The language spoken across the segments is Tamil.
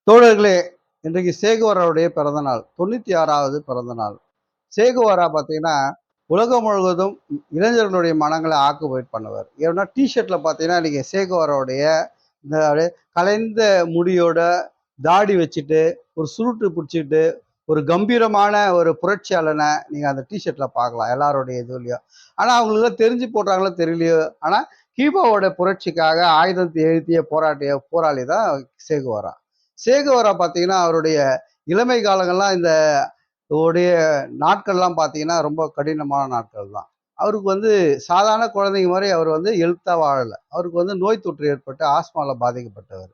தோழர்களே, இன்றைக்கு சேகுவாராவுடைய பிறந்த நாள். 96வது பிறந்த நாள். சேகுவாரா பார்த்தீங்கன்னா, உலகம் முழுவதும் இளைஞர்களுடைய மனங்கள ஆக்குபைட் பண்ணவர். ஏன்னா டீ ஷர்ட்ல பார்த்தீங்கன்னா, நீங்க சேகுவாராவுடைய இந்த அப்படியே கலைந்த முடியோட, தாடி வச்சுட்டு, ஒரு சுருட்டு புடிச்சுக்கிட்டு, ஒரு கம்பீரமான ஒரு புரட்சியாளன நீங்க அந்த டீ ஷர்ட்ல பார்க்கலாம். எல்லாருடைய இதுலயும். ஆனா அவங்களுக்குலாம் தெரிஞ்சு போடுறாங்களோ தெரியலையோ, ஆனா கியூபாவோட புரட்சிக்காக ஆயுதத்தை எழுத்திய போராளி தான் சேகுவாரா. சேகுவாரா பார்த்தீங்கன்னா, அவருடைய இளமை காலங்கள்லாம் இந்த உடைய நாட்கள்லாம் பார்த்தீங்கன்னா, ரொம்ப கடினமான நாட்கள் தான். அவருக்கு வந்து சாதாரண குழந்தைங்க மாரி அவர் வந்து ஹெல்த்தா வாழல. அவருக்கு வந்து நோய் தொற்று ஏற்பட்டு ஆஸ்மால பாதிக்கப்பட்டவர்.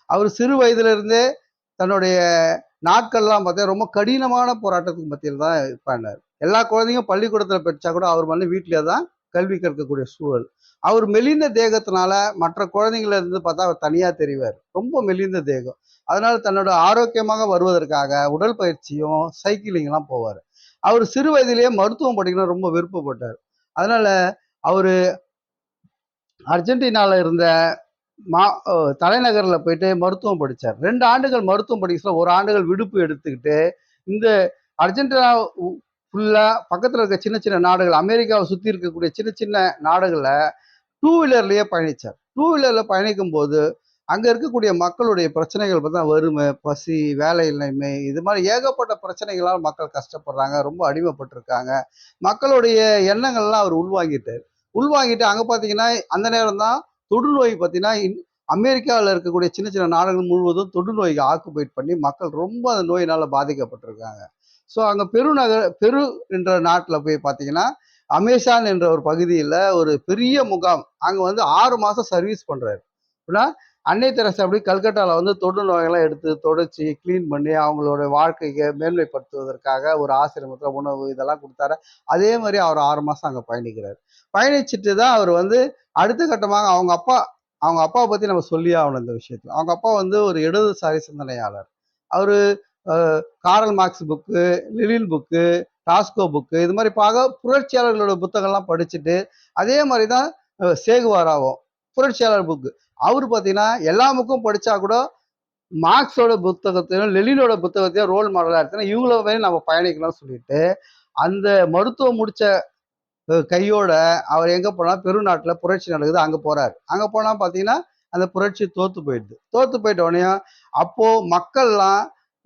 அவர் சிறு வயதிலிருந்தே தன்னுடைய நாட்கள்லாம் பார்த்தா ரொம்ப கடினமான போராட்டத்துக்கு மத்தியில தான் பண்ணாரு. எல்லா குழந்தையும் பள்ளிக்கூடத்துல படிச்சா கூட அவர் வந்து வீட்லயே தான் கல்வி கற்கக்கூடிய சூழல். அவர் மெலிந்த தேகத்தினால மற்ற குழந்தைங்கள இருந்து பார்த்தா அவர் தனியா தெரிவார். ரொம்ப மெலிந்த தேகம். அதனால தன்னோட ஆரோக்கியமாக வருவதற்காக உடற்பயிற்சியும், சைக்கிளிங்லாம் போவாரு. அவர் சிறு வயதிலேயே மருத்துவம் படிக்கணும்னு ரொம்ப விருப்பப்பட்டார். அதனால அவரு அர்ஜென்டினால இருந்த மா அ தலைநகர்ல போயிட்டு மருத்துவம் படிச்சார். 2 ஆண்டுகள் மருத்துவம் படிக்க சொல்ல 1 ஆண்டுகள் விடுப்பு எடுத்துக்கிட்டு, இந்த அர்ஜென்டினா ஃபுல்லா பக்கத்துல இருக்க சின்ன சின்ன நாடுகள், அமெரிக்காவ சுத்தி இருக்கக்கூடிய சின்ன சின்ன நாடுகள்ல டூ வீலர்லயே பயணிச்சார். டூ வீலர்ல பயணிக்கும்போது, அங்க இருக்கக்கூடிய மக்களுடைய பிரச்சனைகள் பார்த்தா வறுமை, பசி, வேலையின்மை இது மாரி ஏகப்பட்ட பிரச்சனைகளால மக்கள் கஷ்டப்படுறாங்க. ரொம்ப அடிமைப்பட்டுருக்காங்க. மக்களுடைய எண்ணங்கள்லாம் அவர் உள்வாங்கிட்டாரு. உள்வாங்கிட்டு அங்க பார்த்தீங்கன்னா, அந்த நேரம் தான் தொடுநோய் பார்த்தீங்கன்னா, அமெரிக்காவுல இருக்கக்கூடிய சின்ன சின்ன நாடுகள் முழுவதும் தொடுநோய் ஆக்குபைட் பண்ணி மக்கள் ரொம்ப அந்த நோயினால பாதிக்கப்பட்டிருக்காங்க. ஸோ அங்க பெரு என்ற நாட்டுல போய் பார்த்தீங்கன்னா, அமேசான் என்ற ஒரு பகுதியில ஒரு பெரிய முகாம். அங்க வந்து 6 மாசம் சர்வீஸ் பண்றாரு. எப்படின்னா, அன்னை தெரசா எப்படி கல்கட்டால வந்து தொடு நோயெல்லாம் எடுத்து தொடச்சு, கிளீன் பண்ணி அவங்களோட வாழ்க்கைய மேன்மைப்படுத்துவதற்காக ஒரு ஆசிரமத்துல உணவு இதெல்லாம் குடுத்தாரோ, அதே மாரி அவர் 6 மாசம் அங்க பயணிக்கிறாரு. பயணிச்சுட்டு தான் அவர் வந்து அடுத்த கட்டமாக அவங்க அப்பாவ பத்தி நம்ம சொல்லியே ஆகணும் இந்த விஷயத்துல. அவங்க அப்பா வந்து ஒரு இடதுசாரி சிந்தனையாளர். அவரு அ Karl Marx book, Lenin book, டாஸ்கோ புக்கு இது மாதிரி புரட்சியாளர்களோட புத்தகம்லாம் படிச்சுட்டு அதே மாதிரி தான் சேகுவாராவும் புரட்சியாளர் புக்கு. அவரு பார்த்தீங்கன்னா எல்லா புக்கும் படிச்சா கூட மார்க்ஸோட புத்தகத்தையும் லெனினோட புத்தகத்தையும் ரோல் மாடலா எடுத்தா இவங்கள மாதிரி நம்ம பயணிக்கலாம்னு சொல்லிட்டு அந்த மருத்துவம் முடிச்ச கையோட அவர் எங்க போனா பெருநாட்டுல புரட்சி நடக்குது அங்க போறாரு. அங்க போனா பார்த்தீங்கன்னா அந்த புரட்சி தோத்து போயிடுது. தோத்து போயிட்ட உடனே அப்போ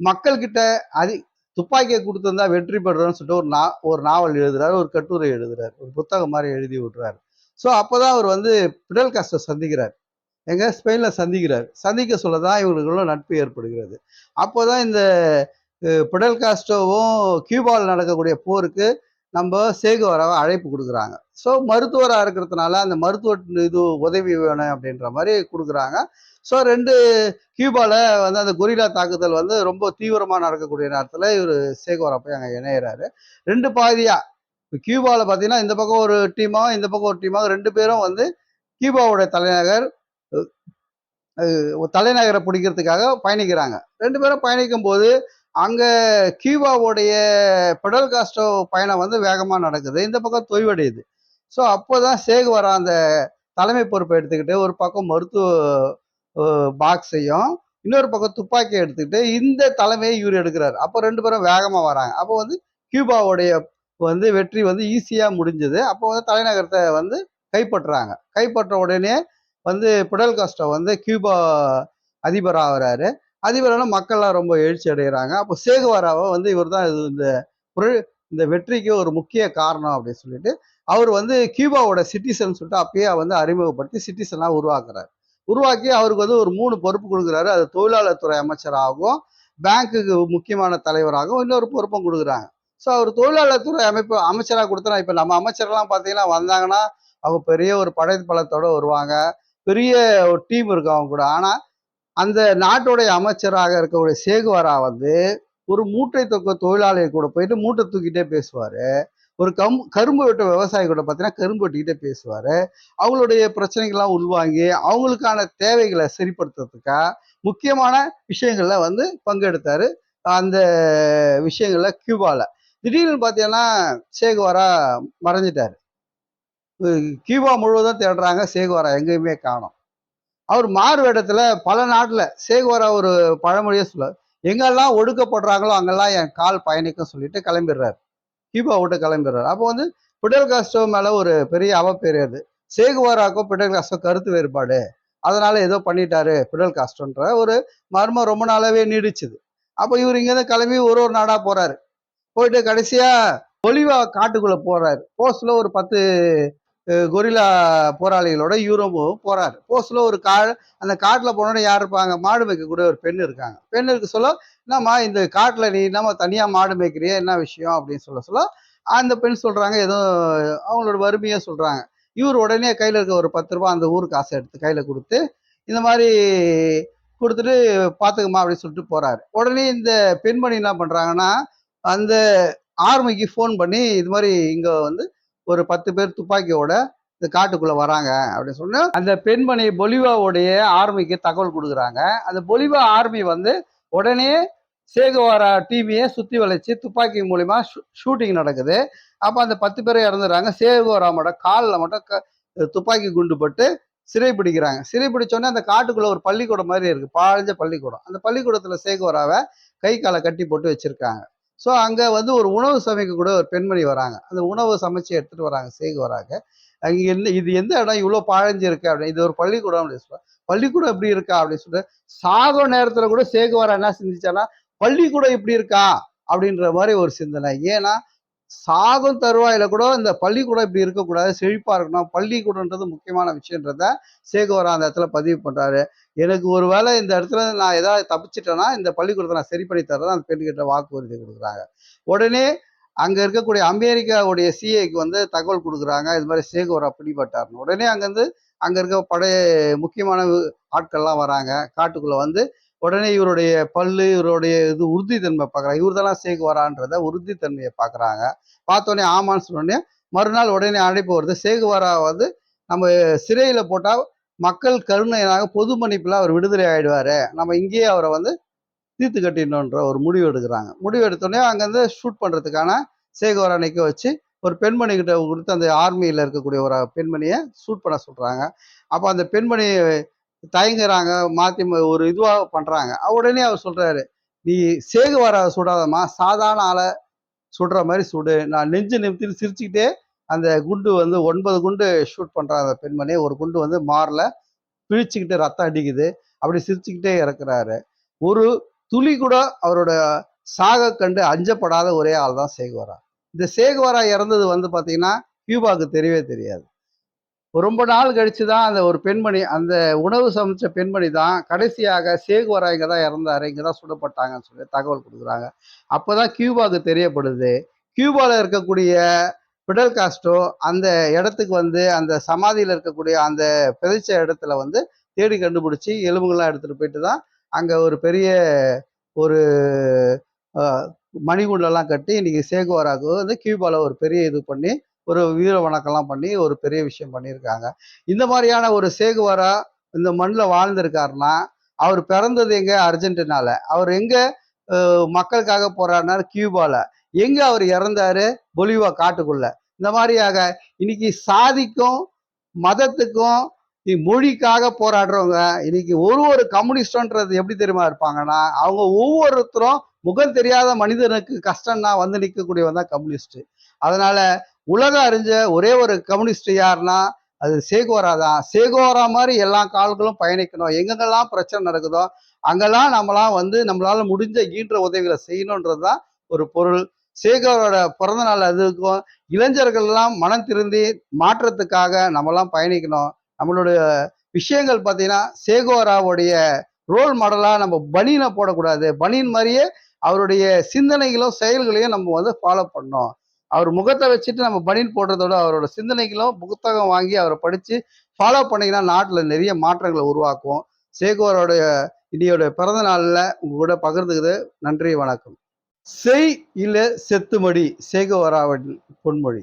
மக்கள் கிட்ட அதி துப்பாக்கியை கொடுத்திருந்தா வெற்றி பெறுறோம்னு சொல்லிட்டு ஒரு நாவல் எழுதுறாரு, ஒரு கட்டுரை எழுதுறாரு, ஒரு புத்தகம் மாதிரி எழுதி விடுறாரு. ஸோ அப்பதான் அவர் வந்து பிடல் காஸ்ட்ரோ சந்திக்கிறார். எங்க ஸ்பெயின்ல சந்திக்கிறார். சந்திக்க சொல்லதான் இவங்களுக்குள்ள நட்பு ஏற்படுகிறது. அப்போதான் இந்த பிடல் காஸ்ட்ரோவும் கியூபாவில் நடக்கக்கூடிய போருக்கு நம்ம சேகுவாராவை அழைப்பு கொடுக்குறாங்க. ஸோ மருத்துவராக இருக்கிறதுனால அந்த மருத்துவ இது உதவி வேணும் அப்படின்ற மாதிரி கொடுக்குறாங்க. ஸோ 2 கியூபால வந்து அந்த கொரில்லா தாக்குதல் வந்து ரொம்ப தீவிரமாக நடக்கக்கூடிய நேரத்தில் இவர் சேகுவாரா போய் அங்கே இணையிறாரு. 2 பாதியா கியூபாவில் பார்த்தீங்கன்னா இந்த பக்கம் ஒரு டீமாக இந்த பக்கம் ஒரு டீமாக 2 பேரும் வந்து கியூபாவோட தலைநகரை பிடிக்கிறதுக்காக பயணிக்கிறாங்க. 2 பேரும் பயணிக்கும் போது அங்க கியூபாவுடைய பிடல் காஸ்ட்ரோ பயணம் வந்து வேகமா நடக்குது. இந்த பக்கம் தொய்வடையுது. ஸோ அப்போதான் சேகுவாரா அந்த தலைமை பொறுப்பை எடுத்துக்கிட்டு ஒரு பக்கம் மருத்துவ பாக்ஸையும் இன்னொரு பக்கம் துப்பாக்கியை எடுத்துக்கிட்டு இந்த தலைமையை இவர் எடுக்கிறார். அப்போ 2 பேரும் வேகமா வராங்க. அப்போ வந்து கியூபாவுடைய வந்து வெற்றி வந்து ஈஸியா முடிஞ்சது. அப்போ வந்து தலைநகரத்தை வந்து கைப்பற்றுறாங்க. கைப்பற்ற உடனே வந்து பிடல் காஸ்ட்ரோ வந்து கியூபா அதிபர் ஆகுறாரு. அதிபரான மக்கள்லாம் ரொம்ப எழுச்சி அடைகிறாங்க. அப்போ சேகுவாராவை வந்து இவர் தான் இந்த வெற்றிக்கு ஒரு முக்கிய காரணம் அப்படின்னு சொல்லிட்டு அவர் வந்து கியூபாவோட சிட்டிசன் சொல்லிட்டு அப்பயே வந்து அறிமுகப்படுத்தி சிட்டிசனா உருவாக்குறாரு. உருவாக்கி அவருக்கு வந்து ஒரு 3 பொறுப்பு கொடுக்குறாரு. அது தொழிலாளர் துறை அமைச்சராகவும், பேங்க்குக்கு முக்கியமான தலைவராகவும் இன்னொரு பொறுப்பும் கொடுக்குறாங்க. ஸோ அவர் தொழிலாளர் துறை அமைச்சராக கொடுத்தா இப்போ நம்ம அமைச்சர்லாம் பார்த்தீங்கன்னா வந்தாங்கன்னா அவங்க பெரிய ஒரு படை பலத்தோட வருவாங்க. பெரிய ஒரு டீம் இருக்கும் அவங்க கூட. ஆனா அந்த நாட்டுடைய அமைச்சராக இருக்கக்கூடிய சேகுவாரா வந்து ஒரு மூட்டை தூக்க தொழிலாளி கூட போயிட்டு மூட்டை தூக்கிட்டே பேசுவாரு. ஒரு கரும்பு வெட்ட விவசாயி கூட பார்த்தீங்கன்னா கரும்பு வெட்டிக்கிட்டே பேசுவாரு. அவங்களுடைய பிரச்சனைகள்லாம் உள்வாங்கி அவங்களுக்கான தேவைகளை சரிப்படுத்துறதுக்கா முக்கியமான விஷயங்கள்ல வந்து பங்கெடுத்தாரு. அந்த விஷயங்கள்ல கியூபால திடீர்னு பார்த்தீங்கன்னா சேகுவாரா மறைஞ்சிட்டாரு. கியூபா முழுவதும் தேடுறாங்க, சேகுவாரா எங்கேயுமே காணோம். அவர் மாறு வேடத்துல பல நாட்டுல சேகுவாரா ஒரு பழமொழியே சொல்லுவார், எங்கெல்லாம் ஒடுக்கப்படுறாங்களோ அங்கெல்லாம் என் கால் பயணிக்கும் சொல்லிட்டு கிளம்பிடுறாரு. கியூபா விட்டு கிளம்பிடுறாரு. அப்போ வந்து பிடல் காஸ்ட்ரோ மேல ஒரு பெரிய அவப்பேரு அது. சேகுவாராக்கும் பிடல் காஸ்ட்ரோ கருத்து வேறுபாடு, அதனால ஏதோ பண்ணிட்டாரு பிடல் காஸ்ட்ரோன்ற ஒரு மர்மம் ரொம்ப நாளாவே நீடிச்சுது. அப்போ இவர் இங்கேருந்து கிளம்பி ஒரு ஒரு நாடா போறாரு. போயிட்டு கடைசியா பொலிவா காட்டுக்குள்ள போறாரு. போஸ்ட்ல ஒரு 10 கொரில்லா போராளிகளோட யூரோவும் போறாரு. போஸ்ட்ல ஒரு அந்த காட்டுல போனோட யார் இருப்பாங்க? மாடு மேய்க்கக்கூடிய ஒரு பெண் இருக்காங்க. பெண் இருக்க சொல்ல, என்னம்மா இந்த காட்டுல நீ என்னம்மா தனியா மாடு மேய்க்கிறிய, என்ன விஷயம் அப்படின்னு சொல்ல அந்த பெண் சொல்றாங்க, ஏதோ அவங்களோட வறுமையை சொல்றாங்க. இவர் உடனே கையில இருக்க ஒரு 10 ரூபாய் அந்த ஊர் காசை எடுத்து கையில கொடுத்து, இந்த மாதிரி கொடுத்துட்டு பாத்துக்கமா அப்படின்னு சொல்லிட்டு போறாரு. உடனே இந்த பெண்மணி என்ன பண்றாங்கன்னா, அந்த ஆர்மிக்கு ஃபோன் பண்ணி இது மாதிரி இங்க வந்து ஒரு 10 பேர் துப்பாக்கியோட இந்த காட்டுக்குள்ள வராங்க அப்படின்னு சொன்னா, அந்த பெண்மணி பொலிவாவுடைய ஆர்மிக்கு தகவல் கொடுக்குறாங்க. அந்த பொலிவா ஆர்மி வந்து உடனே சேகுவாரா டீமையே சுத்தி வளைச்சு துப்பாக்கி மூலியமா ஷூட்டிங் நடக்குது. அப்ப அந்த 10 பேரை இறந்துடுறாங்க. சேகுவாராமோட காலில் மட்டும் துப்பாக்கி குண்டு பட்டு சிறை பிடிக்கிறாங்க. சிறை பிடிச்சோடனே அந்த காட்டுக்குள்ள ஒரு பள்ளிக்கூடம் மாதிரி இருக்கு, பாழஞ்ச பள்ளிக்கூடம். அந்த பள்ளிக்கூடத்துல சேகுவாராவை கை காலை கட்டி போட்டு வச்சிருக்காங்க. ஸோ அங்க வந்து ஒரு உணவு சமைக்க கூட ஒரு பெண்மணி வராங்க. அந்த உணவு சமைச்சு எடுத்துட்டு வராங்க சேகுவாராக. அங்க என்ன இது எந்த இடம் இவ்வளோ பாழஞ்சு இருக்கு அப்படின்னு, இது ஒரு பள்ளிக்கூடம் அப்படின்னு சொல்லுவாங்க. பள்ளிக்கூடம் எப்படி இருக்கா அப்படின்னு சொல்லிட்டு சாக நேரத்துல கூட சேகுவாரா என்ன சிந்திச்சானா, பள்ளிக்கூடம் இப்படி இருக்கா அப்படின்ற மாதிரி ஒரு சிந்தனை. ஏன்னா சாகும் தருவாயில கூட இந்த பள்ளிக்கூடம் இப்படி இருக்கக்கூடாது, செழிப்பா இருக்கணும், பள்ளிக்கூடம்ன்றது முக்கியமான விஷயன்றத சேகுவாரா அந்த இடத்துல பதிவு பண்றாரு. எனக்கு ஒரு வேளை இந்த இடத்துல நான் ஏதாவது தப்பிச்சிட்டேன்னா இந்த பள்ளிக்கூடத்தை நான் சரி பண்ணி தரதான் அந்த பெண்கிட்ட வாக்குறுதி கொடுக்குறாங்க. உடனே அங்க இருக்கக்கூடிய அமெரிக்காவுடைய சிஏக்கு வந்து தகவல் கொடுக்குறாங்க, இது மாதிரி சேகுவாரா பிடிபட்டார்னு. உடனே அங்கேருந்து அங்க இருக்க பழைய முக்கியமான ஆட்கள்லாம் வராங்க. காட்டுக்குள்ள வந்து உடனே இவருடைய பல்லு, இவருடைய இது உறுதித்தன்மை பார்க்குறாங்க. இவர் தானே சேகுவாரான்றத உறுதித்தன்மையை பார்க்குறாங்க. பார்த்தோன்னே ஆமான்னு சொன்னோடனே மறுநாள் உடனே அழைப்பு வருது. சேகுவாரா வந்து நம்ம சிறையில போட்டா மக்கள் கருணையாக பொது மன்னிப்புல அவர் விடுதலை ஆயிடுவாரு, நம்ம இங்கேயே அவரை வந்து தீர்த்து கட்டிடணுன்ற ஒரு முடிவு எடுக்கிறாங்க. முடிவு எடுத்தோடனே அங்கேருந்து ஷூட் பண்றதுக்கான சேகுவாரா நிற்க வச்சு ஒரு பெண்மணி கிட்ட கொடுத்து அந்த ஆர்மியில் இருக்கக்கூடிய ஒரு பெண்மணியை ஷூட் பண்ண சொல்றாங்க. அப்போ அந்த பெண்மணி தயங்குறாங்க, மாற்றி ஒரு இதுவாக பண்றாங்க. உடனே அவர் சொல்றாரு, நீ சேகுவாரா சுடாதம்மா, சாதாரண ஆளை சுடுற மாதிரி சுடு. நான் நெஞ்சு நிமித்திட்டு சிரிச்சுக்கிட்டே அந்த குண்டு வந்து 9 குண்டு ஷூட் பண்றாங்க அந்த பெண்மணி. ஒரு குண்டு வந்து மாறல, பிழிச்சுக்கிட்டு ரத்தம் அடிக்குது. அப்படி சிரிச்சுக்கிட்டே இறக்குறாரு. ஒரு துளி கூட அவரோட சாக கண்டு அஞ்சப்படாத ஒரே ஆள் தான் சேகுவாரா. இந்த சேகுவாரா இறந்தது வந்து பாத்தீங்கன்னா கியூபாவுக்கு தெரியவே தெரியாது. ரொம்ப நாள் கழிச்சு தான் அந்த ஒரு பெண்மணி, அந்த உணவு சமைச்ச பெண்மணி தான் கடைசியாக சேகுவாரா இங்க தான் இறந்தாரு, இங்க தான் சுடப்பட்டாங்கன்னு சொல்லி தகவல் கொடுக்குறாங்க. அப்பதான் கியூபாவுக்கு தெரியப்படுது. கியூபால இருக்கக்கூடிய பிடல் காஸ்ட்ரோ அந்த இடத்துக்கு வந்து அந்த சமாதியில் இருக்கக்கூடிய அந்த பிதைச்ச இடத்துல வந்து தேடி கண்டுபிடிச்சி எலும்புகள்லாம் எடுத்துட்டு போயிட்டு தான் அங்க ஒரு பெரிய ஒரு மணிகுண்டெல்லாம் கட்டி இன்னைக்கு சேகுவாராவுக்கு வந்து கியூபால ஒரு பெரிய இது பண்ணி ஒரு வீர வணக்கம்லாம் பண்ணி ஒரு பெரிய விஷயம் பண்ணியிருக்காங்க. இந்த மாதிரியான ஒரு சேகுவாரா இந்த மண்ணில் வாழ்ந்திருக்காருன்னா அவர் பிறந்தது எங்க? அர்ஜென்டினால. அவர் எங்க மக்களுக்காக போராடினார்? கியூபால. எங்க அவர் இறந்தாரு? பொலிவா காட்டுக்குள்ள. இந்த மாதிரியாக இன்னைக்கு சாதிக்கும் மதத்துக்கும் மொழிக்காக போராடுறவங்க இன்னைக்கு ஒரு கம்யூனிஸ்டன்றது எப்படி தெரியுமா இருப்பாங்கன்னா, அவங்க ஒவ்வொருத்தரும் முகம் தெரியாத மனிதனுக்கு கஷ்டம்னா வந்து நிற்கக்கூடியவன் தான் கம்யூனிஸ்ட். அதனால உலகம் அறிஞ்ச ஒரே ஒரு கம்யூனிஸ்ட் யாருன்னா அது சேகுவாரா தான். சேகுவாரா மாதிரி எல்லா கால்களும் பயணிக்கணும். எங்கெங்கெல்லாம் பிரச்சனை நடக்குதோ அங்கெல்லாம் நம்மளாம் வந்து நம்மளால முடிஞ்ச ஈன்ற உதவிகளை செய்யணுன்றது தான் ஒரு பொருள். சேகுவாரோட பிறந்த நாள் அதுக்கும் இளைஞர்கள்லாம் மனம் திருந்தி மாற்றத்துக்காக நம்மலாம் பயணிக்கணும். நம்மளுடைய விஷயங்கள் பார்த்தீங்கன்னா சேகுவாராவுடைய ரோல் மாடலா நம்ம பனியனை போடக்கூடாது. பனியன் மாதிரியே அவருடைய சிந்தனைகளும் செயல்களையும் நம்ம வந்து ஃபாலோ பண்ணோம். அவர் முகத்தை வச்சுட்டு நம்ம பனியன் போடுறதோட அவரோட சிந்தனைகளும் புத்தகம் வாங்கி அவரை படிச்சு ஃபாலோ பண்ணீங்கன்னா நாட்டுல நிறைய மாற்றங்களை உருவாக்கும். சேகுவாரோடைய இன்னையோட பிறந்த நாள்ல உங்க கூட பகிர்ந்துக்குது. நன்றி, வணக்கம். செய் இல்ல செத்துமடி, சேகுவாராவின் பொன்மொழி.